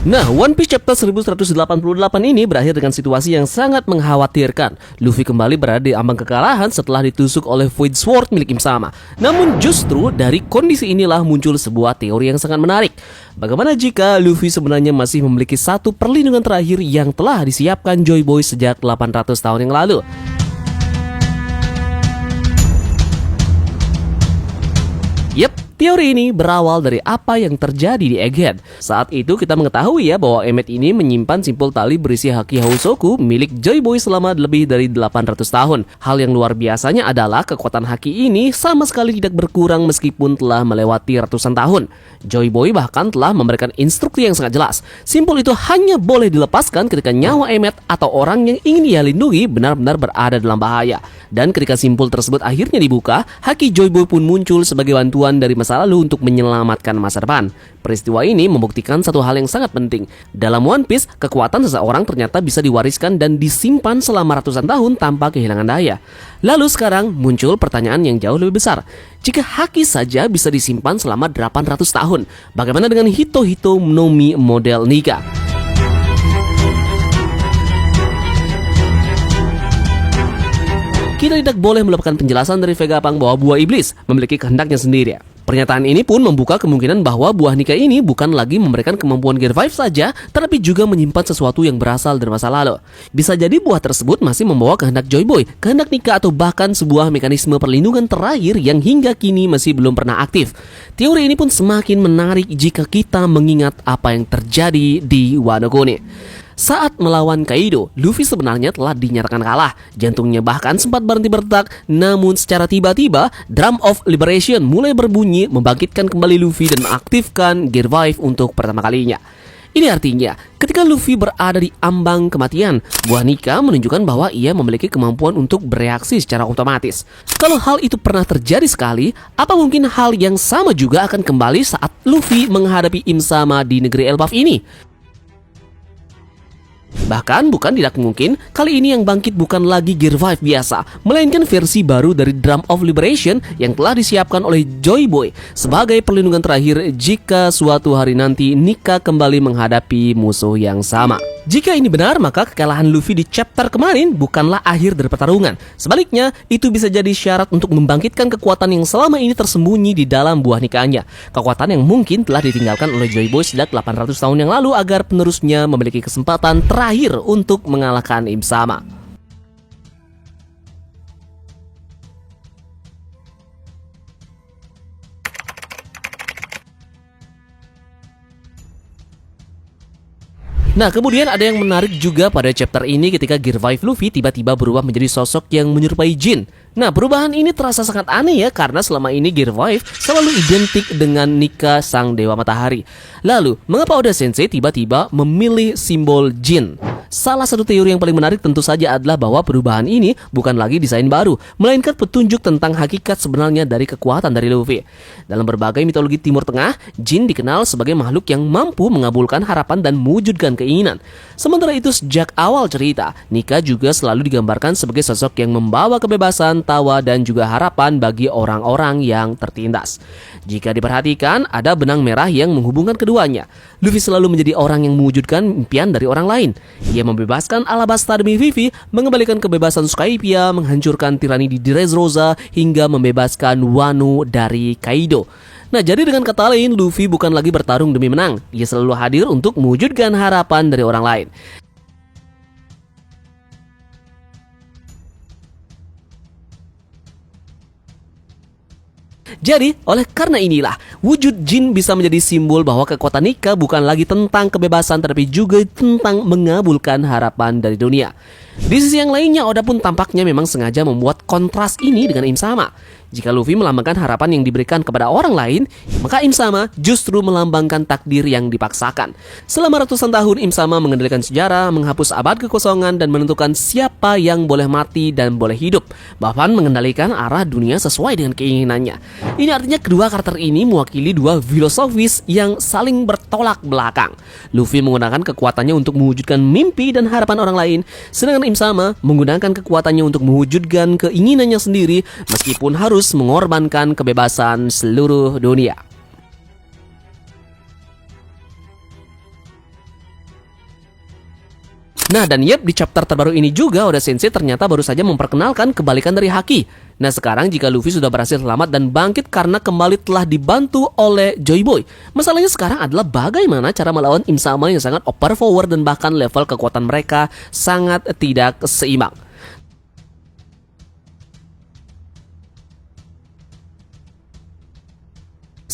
Nah, One Piece chapter 1188 ini berakhir dengan situasi yang sangat mengkhawatirkan. Luffy kembali berada di ambang kekalahan setelah ditusuk oleh Void Sword milik Im Sama. Namun justru dari kondisi inilah muncul sebuah teori yang sangat menarik. Bagaimana jika Luffy sebenarnya masih memiliki satu perlindungan terakhir yang telah disiapkan Joy Boy sejak 800 tahun yang lalu? Yep, teori ini berawal dari apa yang terjadi di Egghead. Saat itu kita mengetahui ya bahwa Emmet ini menyimpan simpul tali berisi haki Housoku milik Joy Boy selama lebih dari 800 tahun. Hal yang luar biasanya adalah kekuatan haki ini sama sekali tidak berkurang meskipun telah melewati ratusan tahun. Joy Boy bahkan telah memberikan instruksi yang sangat jelas. Simpul itu hanya boleh dilepaskan ketika nyawa Emmet atau orang yang ingin ia lindungi benar-benar berada dalam bahaya. Dan ketika simpul tersebut akhirnya dibuka, haki Joy Boy pun muncul sebagai bantuan dari masa lalu untuk menyelamatkan masa depan. Peristiwa ini membuktikan satu hal yang sangat penting. Dalam One Piece, kekuatan seseorang ternyata bisa diwariskan dan disimpan selama ratusan tahun tanpa kehilangan daya. Lalu sekarang muncul pertanyaan yang jauh lebih besar. Jika haki saja bisa disimpan selama 800 tahun, bagaimana dengan Hito-Hito no Mi model Nika? Kita tidak boleh melupakan penjelasan dari Vegapunk bahwa buah iblis memiliki kehendaknya sendiri. Pernyataan ini pun membuka kemungkinan bahwa buah Nika ini bukan lagi memberikan kemampuan Gear 5 saja, tetapi juga menyimpan sesuatu yang berasal dari masa lalu. Bisa jadi buah tersebut masih membawa kehendak Joy Boy, kehendak Nika, atau bahkan sebuah mekanisme perlindungan terakhir yang hingga kini masih belum pernah aktif. Teori ini pun semakin menarik jika kita mengingat apa yang terjadi di Wano Kuni. Saat melawan Kaido, Luffy sebenarnya telah dinyatakan kalah. Jantungnya bahkan sempat berhenti berdetak. Namun secara tiba-tiba, Drum of Liberation mulai berbunyi membangkitkan kembali Luffy dan mengaktifkan Gear 5 untuk pertama kalinya. Ini artinya, ketika Luffy berada di ambang kematian, buah Nika menunjukkan bahwa ia memiliki kemampuan untuk bereaksi secara otomatis. Kalau hal itu pernah terjadi sekali, apa mungkin hal yang sama juga akan kembali saat Luffy menghadapi Im Sama di negeri Elbaf ini? Bahkan bukan tidak mungkin, kali ini yang bangkit bukan lagi Gear 5 biasa, melainkan versi baru dari Drum of Liberation yang telah disiapkan oleh Joy Boy sebagai perlindungan terakhir jika suatu hari nanti Nika kembali menghadapi musuh yang sama. Jika ini benar, maka kekalahan Luffy di chapter kemarin bukanlah akhir dari pertarungan. Sebaliknya, itu bisa jadi syarat untuk membangkitkan kekuatan yang selama ini tersembunyi di dalam buah nikahnya. Kekuatan yang mungkin telah ditinggalkan oleh Joy Boy sejak 800 tahun yang lalu agar penerusnya memiliki kesempatan terakhir untuk mengalahkan Im Sama. Nah, kemudian ada yang menarik juga pada chapter ini ketika Gear 5 Luffy tiba-tiba berubah menjadi sosok yang menyerupai Jin. Nah, perubahan ini terasa sangat aneh ya, karena selama ini Gear 5 selalu identik dengan Nika sang dewa matahari. Lalu, mengapa Oda Sensei tiba-tiba memilih simbol Jin? Salah satu teori yang paling menarik tentu saja adalah bahwa perubahan ini bukan lagi desain baru, melainkan petunjuk tentang hakikat sebenarnya dari kekuatan dari Luffy. Dalam berbagai mitologi Timur Tengah, Jin dikenal sebagai makhluk yang mampu mengabulkan harapan dan mewujudkan keinginan. Sementara itu, sejak awal cerita, Nika juga selalu digambarkan sebagai sosok yang membawa kebebasan, tawa, dan juga harapan bagi orang-orang yang tertindas. Jika diperhatikan, ada benang merah yang menghubungkan keduanya. Luffy selalu menjadi orang yang mewujudkan impian dari orang lain. Ia membebaskan Alabasta demi Vivi, mengembalikan kebebasan Skypiea, menghancurkan tirani di Dressrosa, hingga membebaskan Wano dari Kaido. Nah, jadi dengan kata lain, Luffy bukan lagi bertarung demi menang. Ia selalu hadir untuk mewujudkan harapan dari orang lain. Jadi, oleh karena inilah, wujud Jin bisa menjadi simbol bahwa kekuatan Nika bukan lagi tentang kebebasan, tetapi juga tentang mengabulkan harapan dari dunia. Di sisi yang lainnya, Oda pun tampaknya memang sengaja membuat kontras ini dengan Im Sama. Jika Luffy melambangkan harapan yang diberikan kepada orang lain, maka Im Sama justru melambangkan takdir yang dipaksakan. Selama ratusan tahun, Im Sama mengendalikan sejarah, menghapus abad kekosongan, dan menentukan siapa yang boleh mati dan boleh hidup, bahkan mengendalikan arah dunia sesuai dengan keinginannya. Ini artinya kedua karakter ini mewakili dua filosofis yang saling bertolak belakang. Luffy menggunakan kekuatannya untuk mewujudkan mimpi dan harapan orang lain, sedangkan Im Sama menggunakan kekuatannya untuk mewujudkan keinginannya sendiri, meskipun harus mengorbankan kebebasan seluruh dunia. Nah, dan yep, di chapter terbaru ini juga Oda Sensei ternyata baru saja memperkenalkan kebalikan dari Haki. Nah, sekarang jika Luffy sudah berhasil selamat dan bangkit karena kembali telah dibantu oleh Joy Boy, masalahnya sekarang adalah bagaimana cara melawan Im Sama yang sangat overpower dan bahkan level kekuatan mereka sangat tidak seimbang.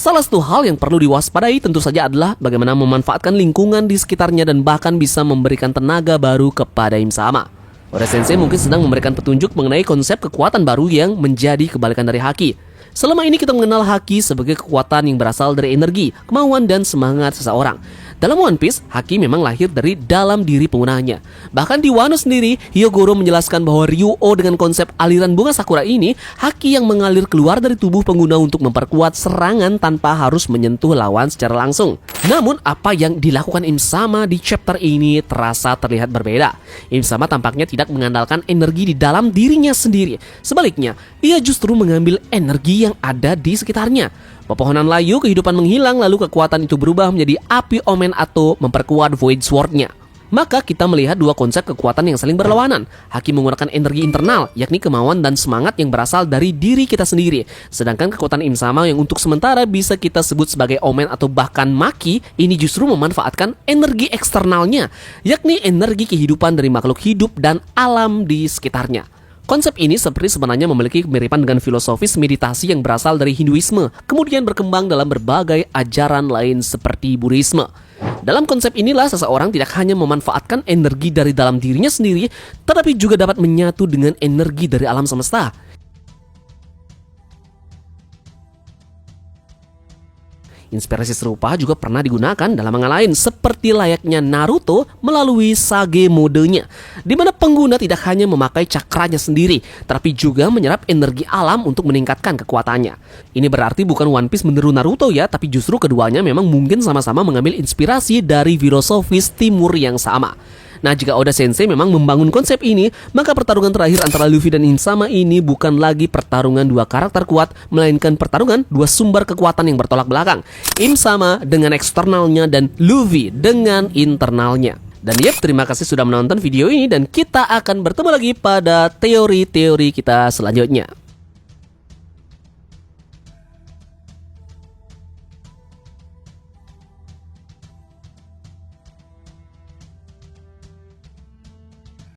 Salah satu hal yang perlu diwaspadai tentu saja adalah bagaimana memanfaatkan lingkungan di sekitarnya dan bahkan bisa memberikan tenaga baru kepada Im Sama. Oda Sensei mungkin sedang memberikan petunjuk mengenai konsep kekuatan baru yang menjadi kebalikan dari Haki. Selama ini kita mengenal Haki sebagai kekuatan yang berasal dari energi, kemauan, dan semangat seseorang. Dalam One Piece, Haki memang lahir dari dalam diri penggunanya. Bahkan di Wano sendiri, Hyogoro menjelaskan bahwa Ryuo dengan konsep aliran bunga sakura ini, Haki yang mengalir keluar dari tubuh pengguna untuk memperkuat serangan tanpa harus menyentuh lawan secara langsung. Namun, apa yang dilakukan Im Sama di chapter ini terasa terlihat berbeda. Im Sama tampaknya tidak mengandalkan energi di dalam dirinya sendiri. Sebaliknya, ia justru mengambil energi yang ada di sekitarnya. Pepohonan layu, kehidupan menghilang, lalu kekuatan itu berubah menjadi api omen atau memperkuat Void Sword-nya. Maka kita melihat dua konsep kekuatan yang saling berlawanan. Haki menggunakan energi internal, yakni kemauan dan semangat yang berasal dari diri kita sendiri. Sedangkan kekuatan Im Sama yang untuk sementara bisa kita sebut sebagai omen atau bahkan maki, ini justru memanfaatkan energi eksternalnya, yakni energi kehidupan dari makhluk hidup dan alam di sekitarnya. Konsep ini seperti sebenarnya memiliki kemiripan dengan filosofis meditasi yang berasal dari Hinduisme, kemudian berkembang dalam berbagai ajaran lain seperti Buddhisme. Dalam konsep inilah seseorang tidak hanya memanfaatkan energi dari dalam dirinya sendiri, tetapi juga dapat menyatu dengan energi dari alam semesta. Inspirasi serupa juga pernah digunakan dalam manga lain seperti layaknya Naruto melalui Sage modenya, di mana pengguna tidak hanya memakai cakranya sendiri, tapi juga menyerap energi alam untuk meningkatkan kekuatannya. Ini berarti bukan One Piece meniru Naruto ya, tapi justru keduanya memang mungkin sama-sama mengambil inspirasi dari filosofis timur yang sama. Nah, jika Oda Sensei memang membangun konsep ini, maka pertarungan terakhir antara Luffy dan Im Sama ini bukan lagi pertarungan dua karakter kuat, melainkan pertarungan dua sumber kekuatan yang bertolak belakang. Im Sama dengan eksternalnya dan Luffy dengan internalnya. Dan yep, terima kasih sudah menonton video ini dan kita akan bertemu lagi pada teori-teori kita selanjutnya.